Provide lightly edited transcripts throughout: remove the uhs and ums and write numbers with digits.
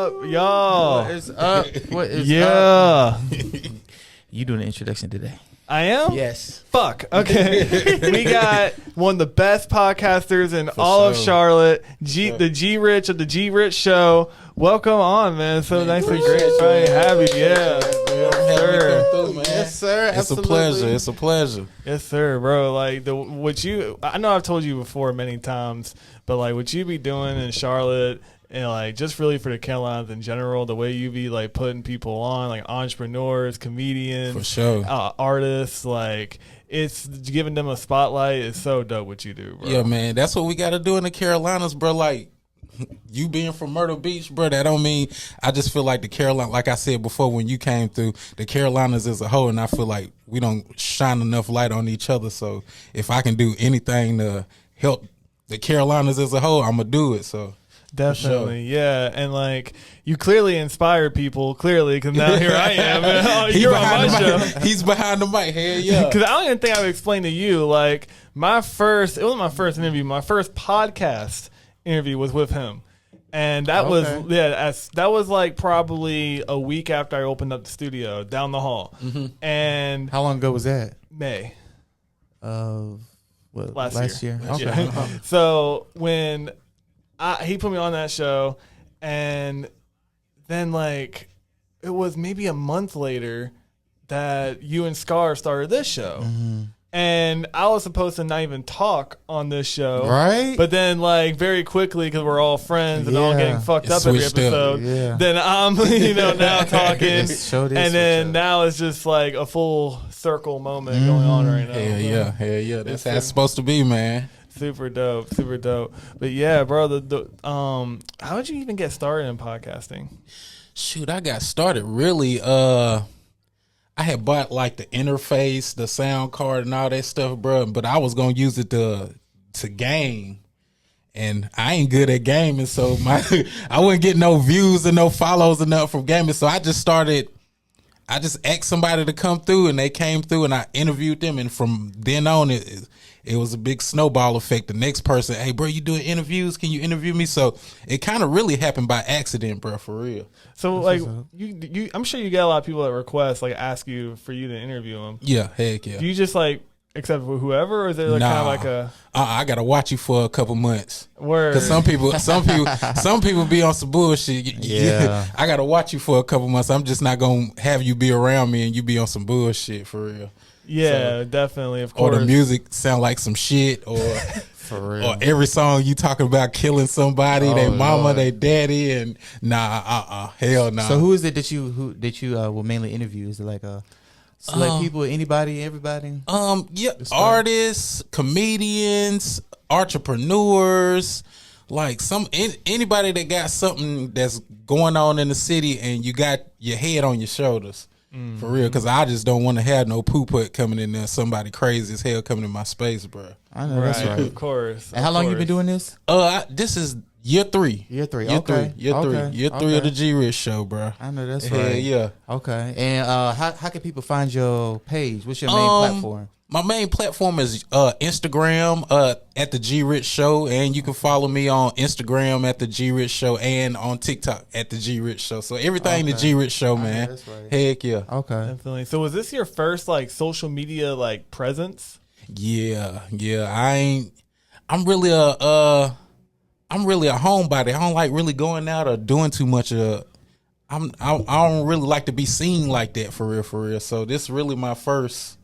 up, y'all? What is up? What is Yeah. up? You doing the introduction today? I am? Yes. Fuck. Okay. We got one of the best podcasters in all of sure. Charlotte, the G Rich of the G Rich Show. Welcome on, man. So nice and great to have you. Yeah. Yes, sir. Yes, sir. It's Absolutely. a pleasure. It's a pleasure. Yes, sir, bro. Like I know I've told you before many times, but like what you be doing in Charlotte and like just really for the Carolinas in general, the way you be like putting people on, like entrepreneurs, comedians, For sure. artists, like it's giving them a spotlight is so dope what you do, bro. Yeah, man. That's what we got to do in the Carolinas, bro. Like, you being from Myrtle Beach, bro, that don't mean, I just feel like the Carolinas, like I said before when you came through, the Carolinas as a whole, and I feel like we don't shine enough light on each other. So if I can do anything to help the Carolinas as a whole, I'm going to do it. So Definitely, yeah, and like you clearly inspired people, because now here I am. You're on my show. He's behind the mic. Hell yeah. Because I don't even think I would explain to you. Like it wasn't my first interview. My first podcast interview was with him, and that that was like probably a week after I opened up the studio down the hall. Mm-hmm. And How long ago was that? May Last year. Okay. Yeah. So when he put me on that show, and then like it was maybe a month later that you and Scar started this show. Mm-hmm. And I was supposed to not even talk on this show. Right. But then like very quickly, because we're all friends and all Yeah. getting fucked It up every switched up. episode, Yeah. then I'm now talking. This show did And then switch up. now it's just like a full circle moment going on right now. Hell yeah. Hell yeah. That's how It's it's supposed to be, man. Super dope, super dope. But yeah, bro, how did you even get started in podcasting? Shoot, I got started really, I had bought like the interface, the sound card and all that stuff, bro, but I was going to use it to game. And I ain't good at gaming, so I wouldn't get no views and no follows enough from gaming. So I just asked somebody to come through, and they came through, and I interviewed them. And from then on, it was a big snowball effect. The next person, hey, bro, you doing interviews? Can you interview me? So it kind of really happened by accident, bro, for real. So like you, I'm sure you get a lot of people that request like ask you for you to interview them. Yeah, heck yeah. Do you just like accept whoever, or is there like kind of like a I gotta watch you for a couple months. word? Cause some people be on some bullshit. Yeah. I gotta watch you for a couple months. I'm just not gonna have you be around me and you be on some bullshit for real. Yeah, definitely, of Or course. the music sound like some shit, or For real. or every song you talking about killing somebody, Oh, their mama, Lord. their daddy, and hell no. So who is it that you will mainly interview? Is it like select people, anybody, everybody? Yeah, artists, comedians, entrepreneurs, like anybody that got something that's going on in the city and you got your head on your shoulders. For real, because I just don't want to have no poo-put coming in there, somebody crazy as hell coming in my space, bro. I know right, that's right. of course. And how long you been doing this? This is year 3. Year 3. Year Okay. 3. Year 3. Okay. Year 3 of the G Rich show, bro. I know that's Hell right. yeah. Okay. And how can people find your page? What's your main platform? My main platform is Instagram at the G Rich Show, and you can follow me on Instagram at the G Rich Show and on TikTok at the G Rich Show. So everything the G Rich Show, man. that's right. Heck yeah. Okay. Definitely. So was this your first like social media like presence? Yeah. I'm really a homebody. I don't like really going out or doing too much I don't really like to be seen like that for real. So this is really my first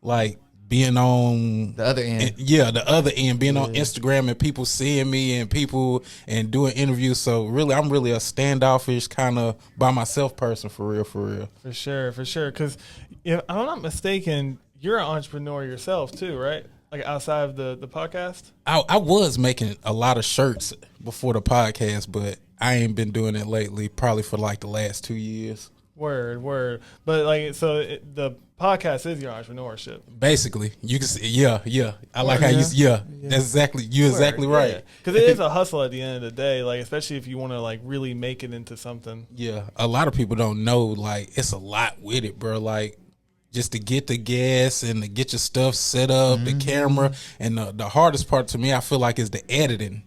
like being on The other end. the other end, being on Instagram and people seeing me and people and doing interviews. So really, I'm really a standoffish kind of by myself person for real. For sure. Because if I'm not mistaken, you're an entrepreneur yourself too, right? Like outside of the podcast? I was making a lot of shirts before the podcast, but I ain't been doing it lately, probably for like the last 2 years. Word. But like, so the podcast is your entrepreneurship. Basically, you can say, yeah. I like how that's exactly, you're exactly right. Because it is a hustle at the end of the day, like especially if you want to like really make it into something. Yeah, a lot of people don't know, like, it's a lot with it, bro. Like, just to get the gas and to get your stuff set up, the camera, and the hardest part to me, I feel like, is the editing.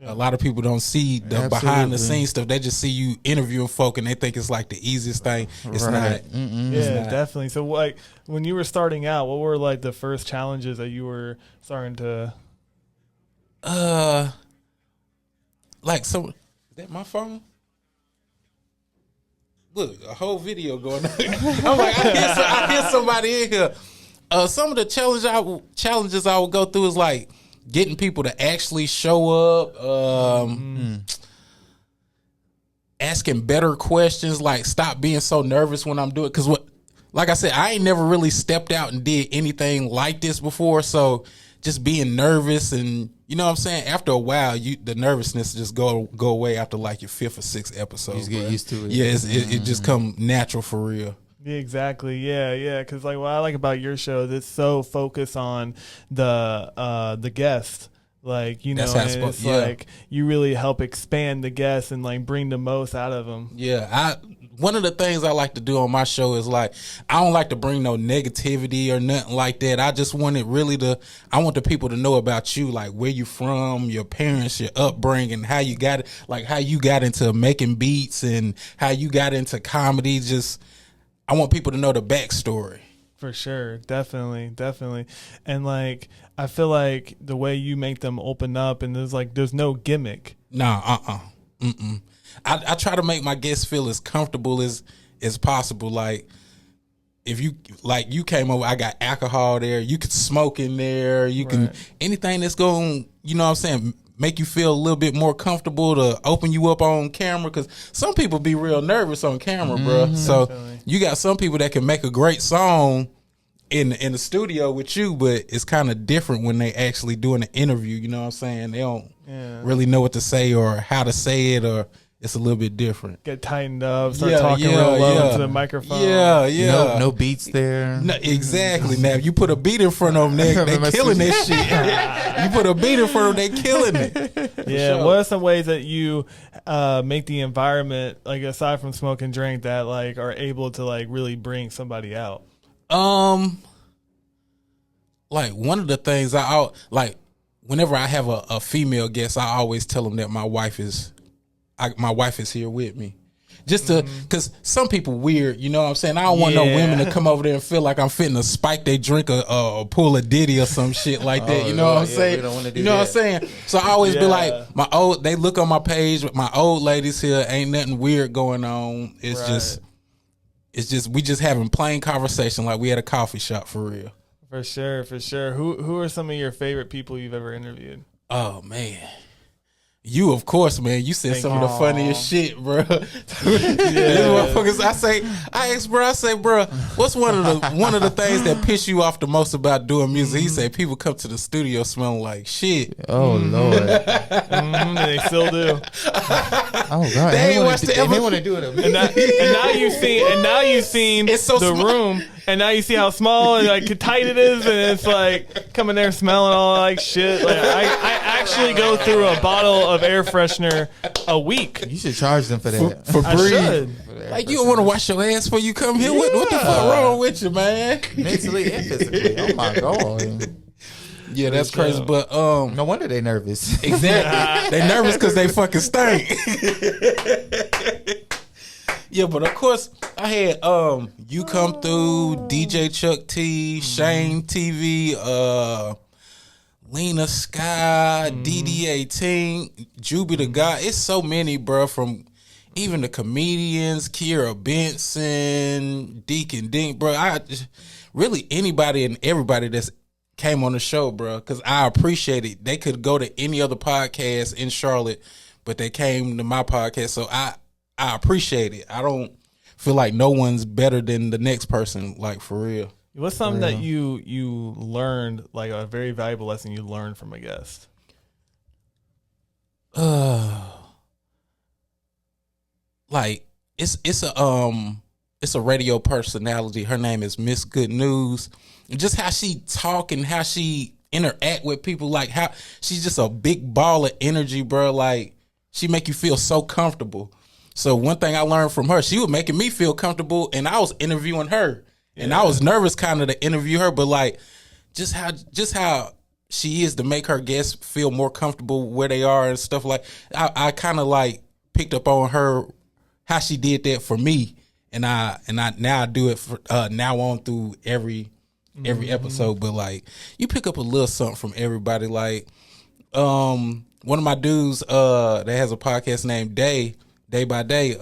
A lot of people don't see the behind the scenes stuff. They just see you interviewing folk and they think it's like the easiest thing. It's not. Yeah, definitely. So like when you were starting out, what were like the first challenges that you were starting to like so is that my phone? Look, a whole video going on. I'm like, I hear somebody in here. Some of the challenges I would go through is like getting people to actually show up, asking better questions, like stop being so nervous when I'm doing. Because like I said, I ain't never really stepped out and did anything like this before. So just being nervous and, you know what I'm saying? After a while, the nervousness just go away after like your 5th or 6th episode. You just get used to it. Yeah, it just come natural for real. Yeah, exactly. Yeah. Because like what I like about your show is it's so focused on the guest. Like, you know, and it's like you really help expand the guest and like bring the most out of them. Yeah, one of the things I like to do on my show is like I don't like to bring no negativity or nothing like that. I just want it really I want the people to know about you, like where you from, your parents, your upbringing, how you got it, like how you got into making beats and how you got into comedy. Just I want people to know the backstory. For sure. Definitely. And like, I feel like the way you make them open up and there's no gimmick. Nah, I try to make my guests feel as comfortable as possible. Like if you came over, I got alcohol there, you could smoke in there, you can anything that's going, you know what I'm saying, make you feel a little bit more comfortable to open you up on camera, because some people be real nervous on camera, bro. So you got some people that can make a great song in the studio with you, but it's kind of different when they actually doing an interview. You know what I'm saying? They don't really know what to say or how to say it, or it's a little bit different. Get tightened up, start talking real low into the microphone. Yeah. No beats there. No, exactly. Now, if you put a beat in front of them, they killing that shit. You put a beat in front of them, they killing it. Yeah. Sure. What are some ways that you make the environment, like aside from smoke and drink, that like are able to like really bring somebody out? Like one of the things like whenever I have a female guest, I always tell them that my wife is here with me. Just to, because some people weird, you know what I'm saying? I don't want no women to come over there and feel like I'm fitting to spike they drink or pull a Diddy or some shit like that. You know what I'm saying? You know what I'm saying? So I always be like, they look on my page with my old ladies here, ain't nothing weird going on. It's just we just having plain conversation like we at a coffee shop for real. For sure. Who are some of your favorite people you've ever interviewed? Oh man. You, of course, man. You said some of the funniest shit, bro. Motherfuckers, I asked, bro, what's one of the things that piss you off the most about doing music? He said people come to the studio smelling like shit. Oh Lord, they still do. Oh God, they ain't watched the episode. They want to do it. And now you've seen it's so the room. And now you see how small and like tight it is, and it's like coming there smelling all like shit. Like I actually go through a bottle of air freshener a week. You should charge them for that. For I should. Like you don't want to wash your ass before you come here. What the fuck wrong with you, man? Mentally and physically. Oh my God. Yeah, that's crazy. But no wonder they nervous. Exactly. They nervous because they fucking stink. Yeah, but of course I had you come through, DJ Chuck T, Shane TV, Lena Sky, DD18, Juby the Guy. It's so many, bro, from even the comedians, Kiera Benson, Deacon Dink, bro. Really anybody and everybody that's came on the show, bro, because I appreciate it. They could go to any other podcast in Charlotte, but they came to my podcast, so I appreciate it. I don't feel like no one's better than the next person, like for real. What's something that you learned, like a very valuable lesson you learned from a guest? Like it's a radio personality. Her name is Miss Good News. And just how she talk and how she interact with people, like how she's just a big ball of energy, bro. Like she make you feel so comfortable. So one thing I learned from her, she was making me feel comfortable, and I was interviewing her, and I was nervous kind of to interview her, but like just how she is to make her guests feel more comfortable where they are and stuff like. I kind of like picked up on her how she did that for me, and I now I do it for now on through every episode. But like you pick up a little something from everybody. Like one of my dudes that has a podcast named Day by Day.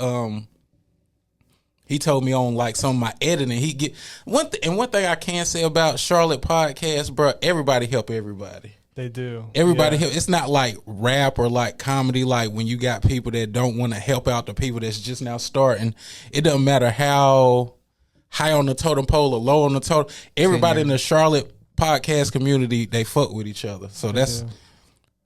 He told me on like some of my editing. He get one thing I can say about Charlotte podcast, bro. Everybody help everybody. They do. Everybody help. It's not like rap or like comedy. Like when you got people that don't want to help out the people that's just now starting. It doesn't matter how high on the totem pole or low on the totem. Everybody in the Charlotte podcast community, they fuck with each other. So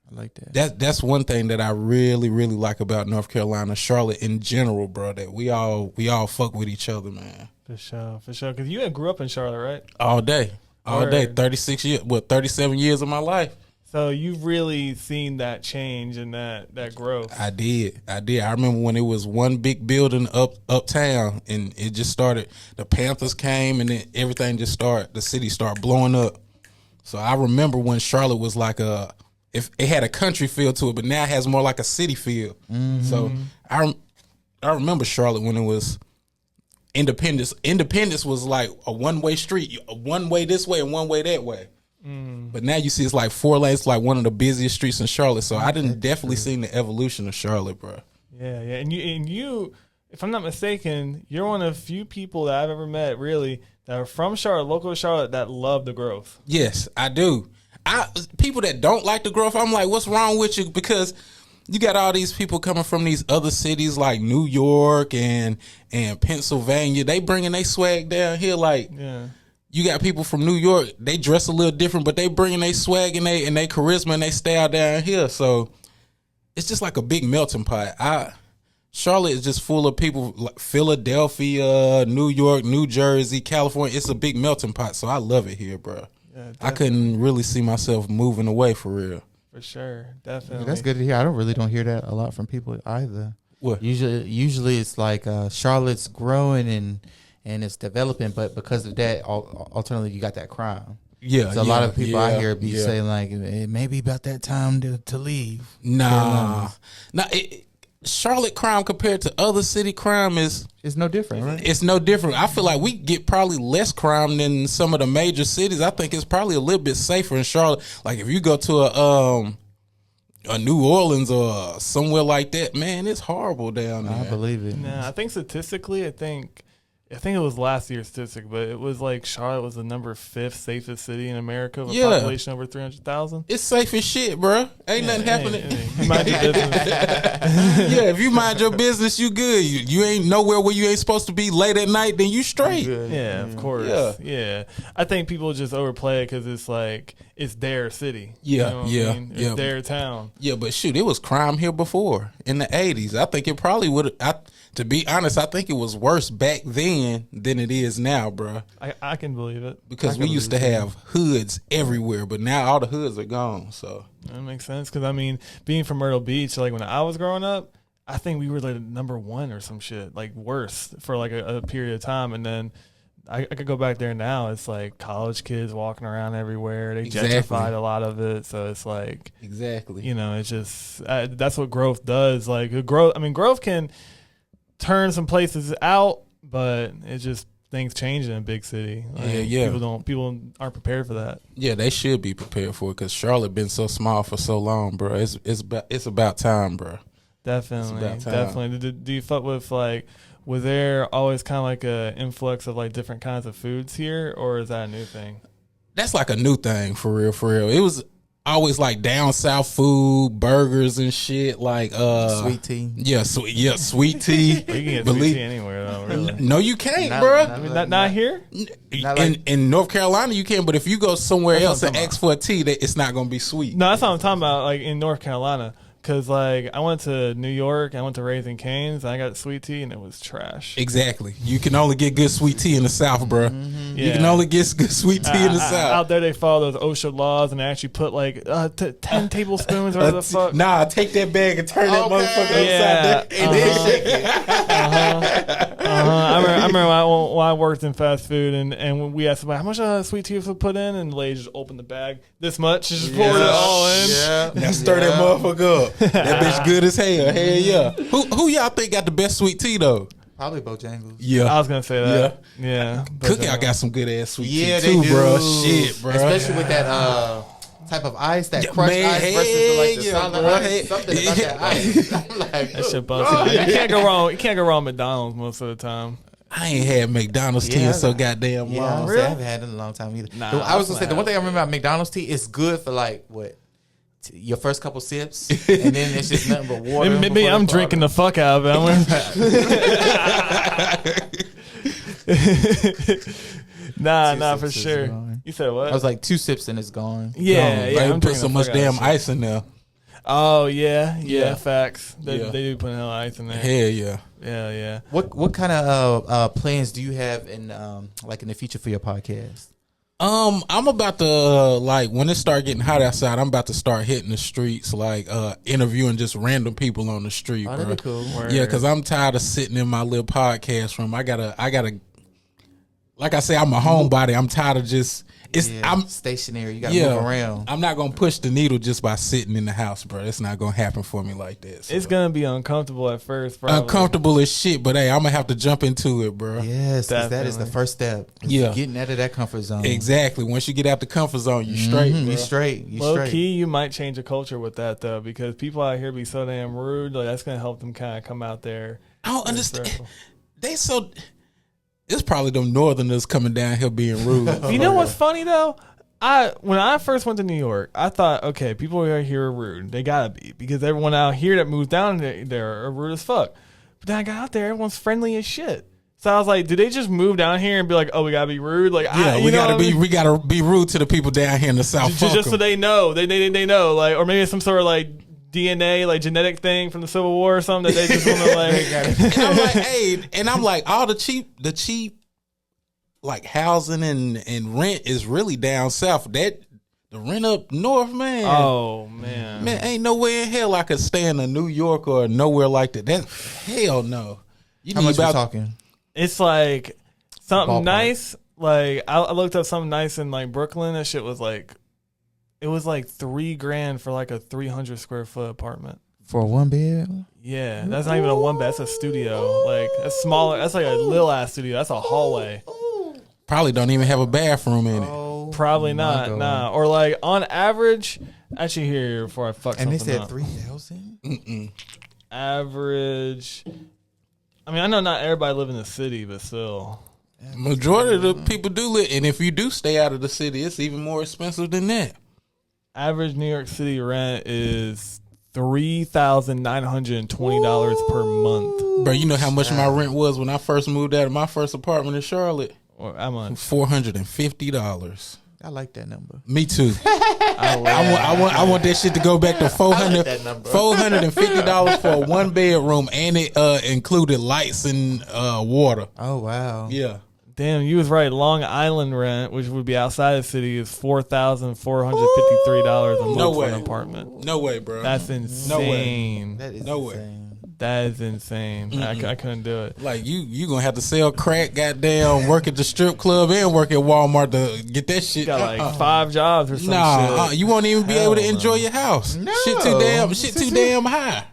I like that. That's one thing that I really, really like about North Carolina, Charlotte in general, bro. That we all fuck with each other, man. For sure. Because you grew up in Charlotte, right? All day. 36 years, 37 years of my life. So you've really seen that change and that growth. I did. I remember when it was one big building uptown, and it just started. The Panthers came, and then everything just started. The city started blowing up. So I remember when Charlotte was like if it had a country feel to it, but now it has more like a city feel. Mm-hmm. So I remember Charlotte when it was Independence. Independence was like a one-way street, one way this way and one way that way. Mm. But now you see it's like 4 lanes, like one of the busiest streets in Charlotte. So I didn't definitely seen the evolution of Charlotte, bro. Yeah. And you, if I'm not mistaken, you're one of the few people that I've ever met really that are from Charlotte, local to Charlotte, that love the growth. Yes, I do. People that don't like the growth, I'm like, what's wrong with you? Because you got all these people coming from these other cities like New York and Pennsylvania. They bringing their swag down here. Like, you got people from New York. They dress a little different, but they bringing their swag and they charisma and they style down here. So it's just like a big melting pot. Charlotte is just full of people like Philadelphia, New York, New Jersey, California. It's a big melting pot. So I love it here, bro. Yeah, I couldn't really see myself moving away for real. For sure, definitely. Yeah, that's good to hear. I don't hear that a lot from people either. What? Usually it's like Charlotte's growing and it's developing, but because of that, alternatively you got that crime. Yeah, so a lot of people I hear be saying like it may be about that time to leave. Nah. Charlotte crime compared to other city crime is no different, right? It's no different. I feel like we get probably less crime than some of the major cities. I think it's probably a little bit safer in Charlotte. Like if you go to a New Orleans or somewhere like that, man, it's horrible down there. I believe it. Nah, I think statistically, I think it was last year's statistic, but it was like Charlotte was the number 5th safest city in America with a population over 300,000. It's safe as shit, bro. Ain't nothing happening. You mind your business. Yeah, if you mind your business, you good. You ain't nowhere where you ain't supposed to be late at night, then you straight. Yeah, of course. Yeah. I think people just overplay it because it's like it's their city. Yeah, you know what I mean? It's their town. Yeah, but shoot, it was crime here before in the 80s. I think it probably would have. To be honest, I think it was worse back then than it is now, bro. I can believe it. Because we used to have hoods everywhere, but now all the hoods are gone. So that makes sense. Because, I mean, being from Myrtle Beach, like when I was growing up, I think we were like number 1 or some shit, like worse for like a period of time. And then I could go back there now. It's like college kids walking around everywhere. They gentrified a lot of it. So it's like, you know, it's just, that's what growth does. Like growth can turn some places out, but it's just things changing in a big city. Like, people aren't prepared for that. Yeah, they should be prepared for it because Charlotte been so small for so long, bro. It's about time, bro. Definitely. Do you fuck with like? Was there always kind of like a influx of like different kinds of foods here, or is that a new thing? That's like a new thing for real. It was always like down south food, burgers and shit, like sweet tea. Sweet tea. You can get sweet tea anywhere though, really. No, you can't, bro. Not here? In North Carolina you can, but if you go somewhere else and ask for a tea, it's not gonna be sweet. No, that's what I'm talking about, like in North Carolina. Because, like, I went to New York, I went to Raising Cane's, and I got sweet tea, and it was trash. Exactly. You can only get good sweet tea in the South, bro. Mm-hmm. You can only get good sweet tea in the South. Out there, they follow those OSHA laws, and they actually put, like, 10 tablespoons or whatever the fuck. Nah, take that bag and turn that motherfucker upside down, and then shake it. I remember when I worked in fast food, and when we asked somebody how much sweet tea would put in, and the lady just opened the bag this much, just poured it all in. Yeah. Now stir that motherfucker up. That bitch good as hell. Hell yeah. Who y'all think got the best sweet tea though? Probably Bojangles. Yeah. I was gonna say that. Yeah. Cookout got some good ass sweet Yeah, tea too, they do. bro. Shit, bro. Especially with that type of ice, that crushed man, ice versus like the yeah, solid bro. ice. Something about that ice. I'm like, That shit busted. You can't go wrong. You can't go wrong with McDonald's most of the time. I ain't had McDonald's tea in so goddamn Yeah, long. I haven't had it in a long time either. Nah, I was gonna say the one thing I remember about McDonald's tea is good for like what your first couple sips, and then it's just nothing but water. Maybe I'm drinking the fuck out of it. Nah, for sips is sure. gone. You said what? I was like 2 sips and it's gone. yeah, They I'm put drinking so the much fuck out of damn shit. ice in there. Oh yeah, Yeah. facts. They Yeah. do put a hell of ice in there. Hell yeah. Yeah. What kind of plans do you have in like in the future for your podcast? I'm about to like when it start getting hot outside, I'm about to start hitting the streets, like interviewing just random people on the street, Oh, bro. that'd be cool. Yeah, because I'm tired of sitting in my little podcast room. I gotta. Like I say, I'm a homebody. I'm tired of just. I'm stationary. You gotta move around. I'm not gonna push the needle just by sitting in the house, bro. It's not gonna happen for me like that. So. It's gonna be uncomfortable at first. Probably. Uncomfortable as shit, but hey, I'm gonna have to jump into it, bro. Yes, 'cause that is the Definitely. first step. Yeah. Getting out of that comfort zone. Exactly. Once you get out the comfort zone, you straight. Mhm, Bro. you straight. You Low straight. key, you might change the culture with that though, because people out here be so damn rude. Like that's gonna help them kind of come out there. I don't understand. They so. It's probably them Northerners coming down here being rude. You know what's funny though? When I first went to New York, I thought, okay, people out here are rude. They gotta be, because everyone out here that moves down there are rude as fuck. But then I got out there, everyone's friendly as shit. So I was like, do they just move down here and be like, oh, we gotta be rude? Like, Yeah, we gotta be rude to the people down here in the South. just so they know, they know, like, or maybe it's some sort of like DNA, like genetic thing from the Civil War or something that they just want to like. And I'm like, hey, and I'm like, all the cheap like housing and rent is really down south. That the rent up north, man. Oh man, ain't nowhere in hell I could stay in a New York or nowhere like that. That hell no. You How need much we about talking? it's like something Ballpark. nice. Like I looked up something nice in like Brooklyn. That shit was like, it was like $3,000 for like a 300 square foot apartment. For a 1 bed? Yeah, that's not even a one bed. That's a studio. Like that's smaller. That's like a little ass studio. That's a hallway. probably don't even have a bathroom in it. Oh, Probably my not. God. Nah. Or like on average, actually here before I fuck And they something said up. 3,000? Average. I mean, I know not everybody live in the city, but still. Majority of the people do live, and if you do stay out of the city, it's even more expensive than that. Average New York City rent is $3,920 per month. Bro, you know how much my rent was when I first moved out of my first apartment in Charlotte? Or a month. $450. I like that number. Me too. I want that shit to go back to that number. $450 for a 1 bedroom, and it included lights and water. Oh, wow. Yeah. Damn, you was right. Long Island rent, which would be outside the city, is $4,453 a month No for way. an apartment. No way, bro. That's way. insane. That is No way. insane. That is insane. I couldn't do it. Like you gonna have to sell crack, goddamn, work at the strip club and work at Walmart to get that shit. You got like 5 jobs or some Nah, shit. you won't even be able to Hell enjoy no. your house. No. Shit too damn high.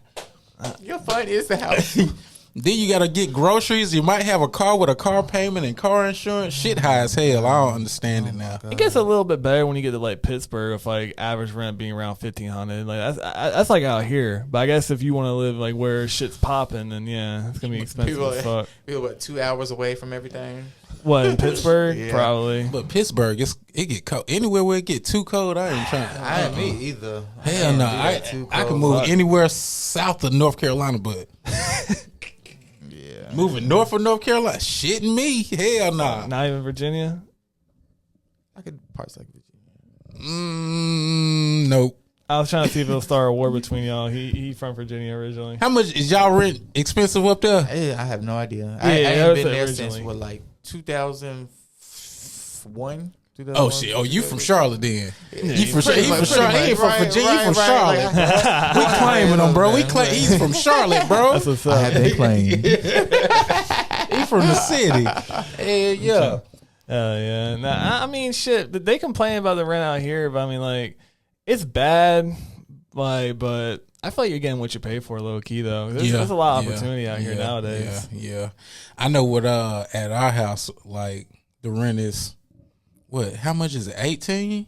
Your fun is the house. Then you gotta get groceries. You might have a car with a car payment and car insurance. Shit high as hell. I don't understand it now. It gets a little bit better when you get to like Pittsburgh, with like average rent being around $1,500. Like that's like out here. But I guess if you want to live like where shit's popping, then yeah, it's gonna be expensive as fuck. We're what, 2 hours away from everything? What, in Pittsburgh? Yeah. Probably. But Pittsburgh, it get cold. Anywhere where it get too cold, I ain't trying. I ain't me either. Hell no. I can move anywhere south of North Carolina, but moving north of North Carolina, shitting me. Hell nah. Not even Virginia. I could parts like Virginia. Nope. I was trying to see if it'll start a war between y'all. He from Virginia originally. How much is y'all rent expensive up there? I have no idea. Yeah, I that ain't was been there originally. since what, like 2001? Oh shit! Oh, you from Charlotte then? You from pretty he much, from Charlotte? He ain't from right, Virginia. He right, from right, Charlotte. We claiming him, bro. We claim he's from Charlotte, bro. That's what's I up. have that claim. He from the city. Hey, yeah. Yeah. Nah, I mean, shit. They complain about the rent out here, but I mean, like, it's bad. Like, but I feel like you're getting what you pay for, low key though. There's a lot of opportunity out here nowadays. Yeah. I know what. At our house, like the rent is what? How much is it? 18.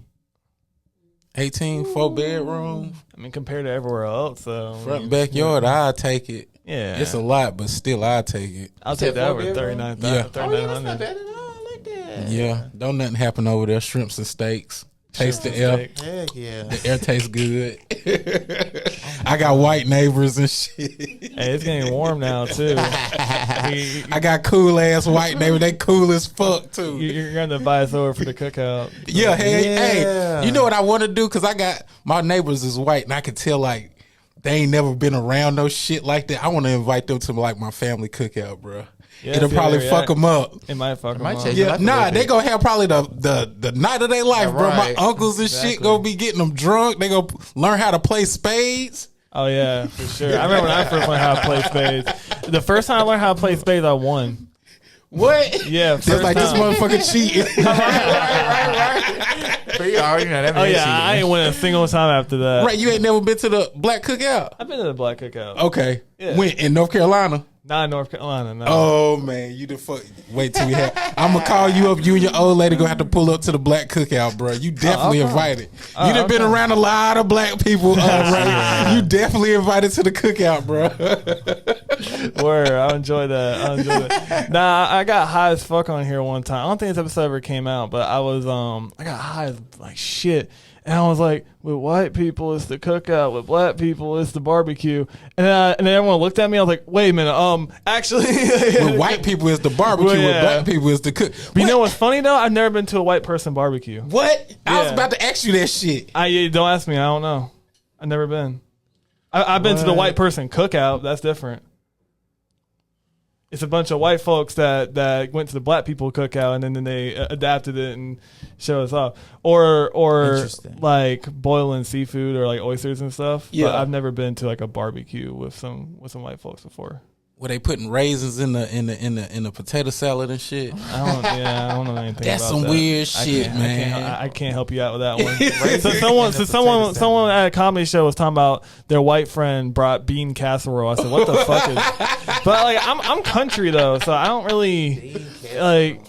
4-bedroom. I mean, compared to everywhere else, so Front and backyard, I'll take it. Yeah, It's a lot, but still, I'll take it. I'll take that over 39,000. Yeah. Oh, yeah, that's not 3,900. bad at all. I like that. Yeah, don't nothing happen over there. Shrimps and steaks. Taste the air. Heck yeah. The air tastes good. I got white neighbors and shit. Hey, it's getting warm now too. I got cool ass white neighbors. They cool as fuck too. You're going to buy us over for the cookout. Yeah, hey, Yeah. hey. You know what I want to do? Because I got my neighbors is white, and I can tell like they ain't never been around no shit like that. I want to invite them to like my family cookout, bro. Yeah, It'll see, probably yeah. fuck them up. It might fuck them might up. change Yeah, life a nah, little they bit. gonna have probably the night of their life, bro. My Right. uncles and shit gonna be getting them drunk. They gonna learn how to play spades. Oh yeah, for sure. I remember when I first learned how to play spades. The first time I learned how to play spades, I won. What? Yeah, It's first like this time. motherfucker cheating. But you already know that Oh man yeah, I ain't win a single time after that. Right, you ain't never been to the black cookout? I've been to the black cookout. Okay. Yeah. When in North Carolina? Not in North Carolina. No. Oh man, you the fuck. Wait till we have. I'm gonna call you up. You and your old lady gonna have to pull up to the black cookout, bro. You definitely invited. You done been around a lot of black people, right? You definitely invited to the cookout, bro. Word, I enjoy that. Nah, I got high as fuck on here one time. I don't think this episode ever came out, but I was I got high as like shit. And I was like, with white people, it's the cookout. With black people, it's the barbecue. And then everyone looked at me. I was like, wait a minute. Actually, With white people is the barbecue. Well, yeah. With black people is the cook. But you know what's funny though? I've never been to a white person barbecue. What? I was Yeah. about to ask you that shit. Don't ask me. I don't know. I've never been. I've been to the white person cookout. That's different. It's a bunch of white folks that went to the black people cookout and then they adapted it and showed us off. Or Interesting. like boiling seafood or like oysters and stuff. Yeah. But I've never been to like a barbecue with some white folks before. Were they putting raisins in the potato salad and shit? I don't know anything That's about some that. weird shit, man. I can't help you out with that one. Someone at a comedy show was talking about their white friend brought bean casserole. I said, "What the fuck is?" But like, I'm country though, so I don't really like.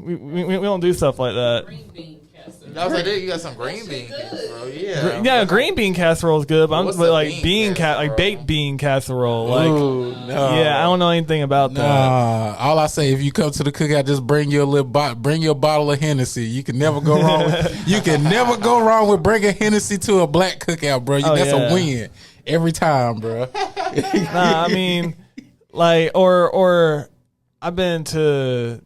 We don't do stuff like that. Green bean casserole. I was like, you got some green bean casserole. Yeah. Yeah, green bean casserole is good, but I'm What's but the like bean bean casserole? like baked bean casserole. Like, Ooh, no. yeah, I don't know anything about that. Nah, all I say, if you come to the cookout, just bring your bring your bottle of Hennessy. You can never go wrong. You can never go wrong with bringing Hennessy to a black cookout, bro. That's yeah. a win every time, bro. Nah, I mean, like, or I've been to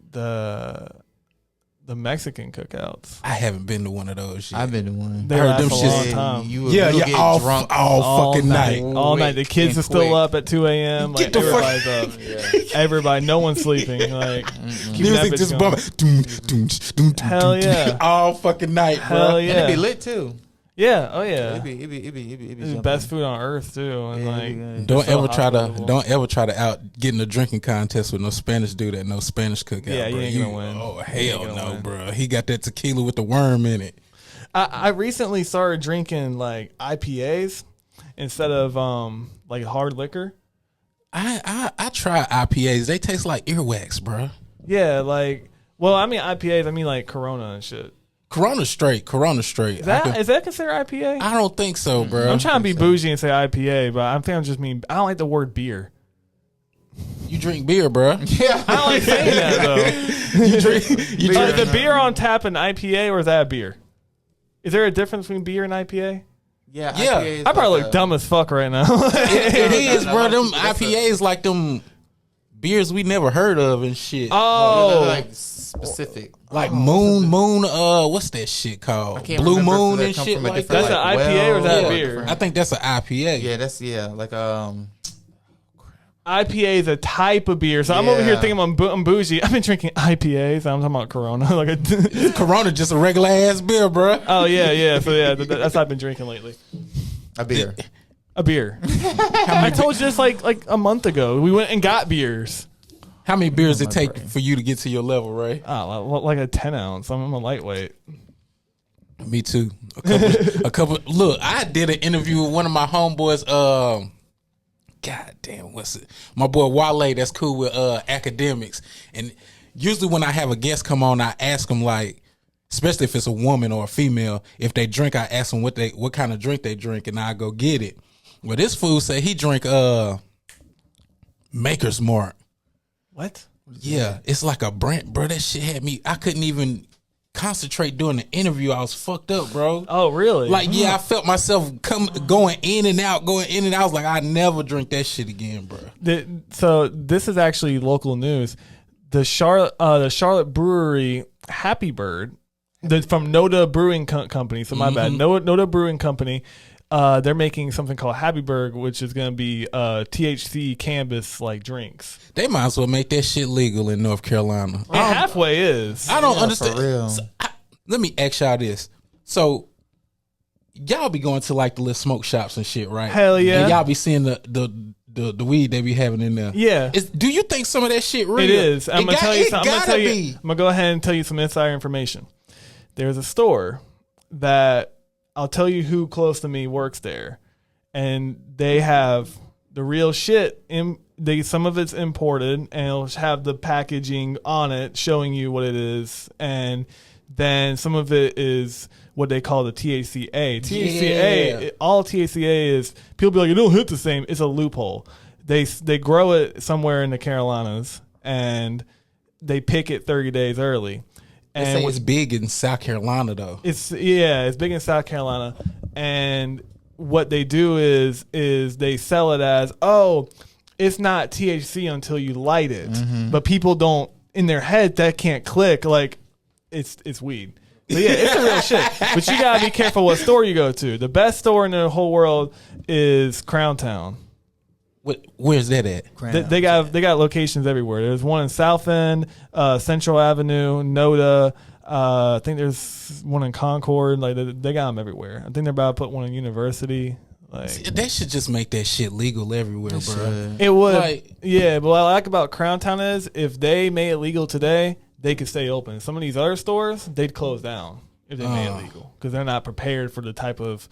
the Mexican cookouts. I haven't been to one of those yet. I've been to one. They heard last them a shits- long time. You yeah, you'll yeah, get all drunk fucking night. All night. The kids and are still quick. up at 2 a.m. Like, Get the fuck- everybody's up. Everybody, no one's sleeping. Like, keep that Music bitch just going. bumping. Doom, doom, doom, doom, Hell doom, yeah. all fucking night, Hell bro. yeah. And it be lit too. Yeah, oh yeah. It be It's the jumping. best food on earth too, and like Don't it's so ever try to out get in a drinking contest with no Spanish dude at no Spanish cookout. Yeah, you bro. ain't gonna win. Oh You hell ain't gonna no, win. bro. He got that tequila with the worm in it. I recently started drinking like IPAs instead of like hard liquor. I try IPAs. They taste like earwax, bro. Yeah, like I mean IPAs. I mean like Corona and shit. Corona straight. Is that considered IPA? I don't think so, bro. I'm trying to be bougie and say IPA, but I think I'm just mean. I don't like the word beer. You drink beer, bro. Yeah. I don't like saying that though. You drink. You Is drink. the beer on tap an IPA or is that a beer? Is there a difference between beer and IPA? Yeah. Yeah. IPA is I probably like look a- dumb as fuck right now. It is, bro. Them That's a- IPAs like them beers we never heard of and shit. Oh, like specific. Like moon. What's that shit called? can't Blue remember if Moon that and come shit from a like different, That's that. an IPA or is that Yeah. a beer? different- I think that's an IPA. Yeah, that's like IPA is a type of beer. So I'm over here Yeah. thinking I'm bougie. I've been drinking IPAs. I'm talking about Corona. like a Corona just a regular ass beer, bro. Oh yeah. So yeah, that's what I've been drinking lately. a beer. A beer. I told you this like a month ago. We went and got beers. How many beers it take for you to get to your level, Ray? Like a 10 ounce. I'm a lightweight. Me too. A couple. Look, I did an interview with one of my homeboys. God damn, what's it? My boy Wale. That's cool with academics. And usually when I have a guest come on, I ask them like, especially if it's a woman or a female, if they drink, I ask them what kind of drink they drink, and I go get it. Well, this fool said he drink Maker's Mark. What? Yeah, it's like a brand, bro. That shit had me. I couldn't even concentrate during the interview. I was fucked up, bro. Oh, really? Like, yeah, I felt myself going in and out. I was like, I never drink that shit again, bro. So this is actually local news. The Charlotte Brewery Happy Bird, from Noda Brewing Company. So my bad, Noda Brewing Company. They're making something called Happy Bird, which is going to be THC cannabis like drinks. They might as well make that shit legal in North Carolina. It halfway is. I don't understand. For real. So, let me ask y'all this. So y'all be going to like the little smoke shops and shit, right? Hell yeah. And y'all be seeing the weed they be having in there. Yeah. Do you think some of that shit real? It is. I'm gonna tell you. I'm be. gonna go ahead and tell you some insider information. There's a store that I'll tell you who close to me works there, and they have the real shit. Some of it's imported, and it'll have the packaging on it showing you what it is, and then some of it is what they call the THCA. THCA, all THCA is, people be like, it don't hit the same. It's a loophole. They grow it somewhere in the Carolinas, and they pick it 30 days early. And they say it's big in South Carolina, though. It's big in South Carolina, and what they do is they sell it as, oh, it's not THC until you light it, but people don't, in their head, that can't click like it's weed. So yeah, it's the real shit. But you gotta be careful what store you go to. The best store in the whole world is Crown Town. Where's that at? They got locations everywhere. There's one in South End, Central Avenue, Noda. I think there's one in Concord. Like they got them everywhere. I think they're about to put one in University. Like, they should just make that shit legal everywhere, bro. It would. Like, yeah, but what I like about Crown Town is if they made it legal today, they could stay open. Some of these other stores, they'd close down if they made it legal because they're not prepared for the type of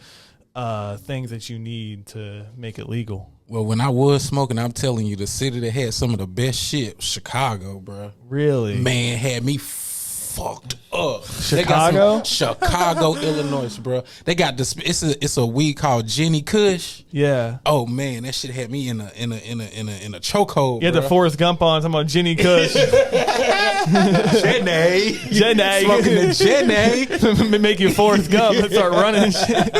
things that you need to make it legal. Well, when I was smoking, I'm telling you, the city that had some of the best shit, Chicago, bro. Really? Man, had me fucked up. Chicago? Chicago, Illinois, bro. They got this. It's a weed called Jenny Kush. Yeah. Oh man, that shit had me in a chokehold. You had the Forrest Gump on, talking about Jenny Kush. Jenny. Smoking the Jenny. Make you Forrest Gump and start running and shit.